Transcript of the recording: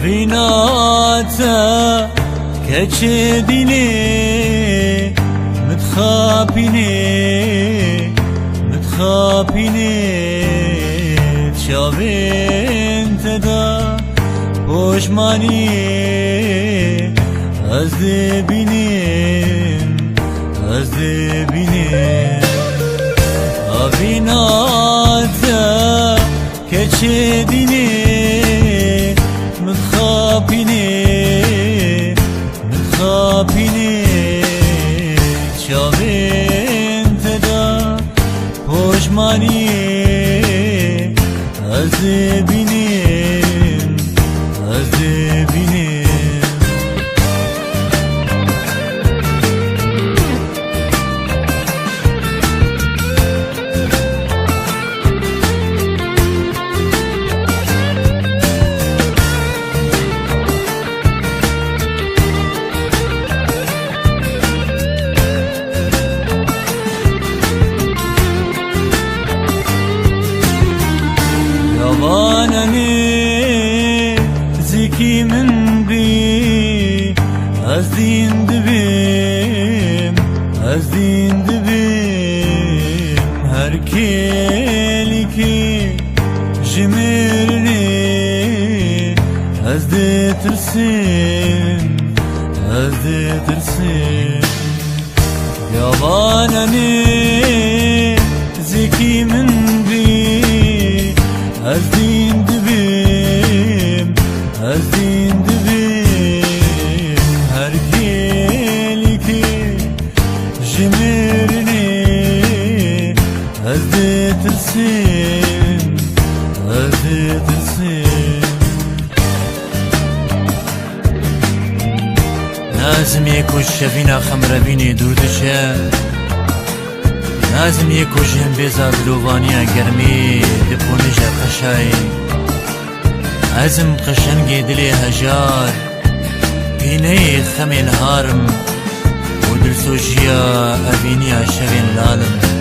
أفيناتا كتشديني متخابيني تشابين تدا پشمانی از بینیم آبیناتا که چه دینی متخابینی چاوین تدا پشمانی از بینیم Yavanani zeki min bi az din dibim her keliki jimirni az de tirsin Yavanani zeki min bi az din dibim her keliki jimirni az de tirsin Nazım yekuş şevina xamrabini durduşa Nazım yekuş hem beza dlovaniya germi diponija qşay Azim qşengi dili hajar Bine xemên harm U dilsojiya eviniya şevên lalim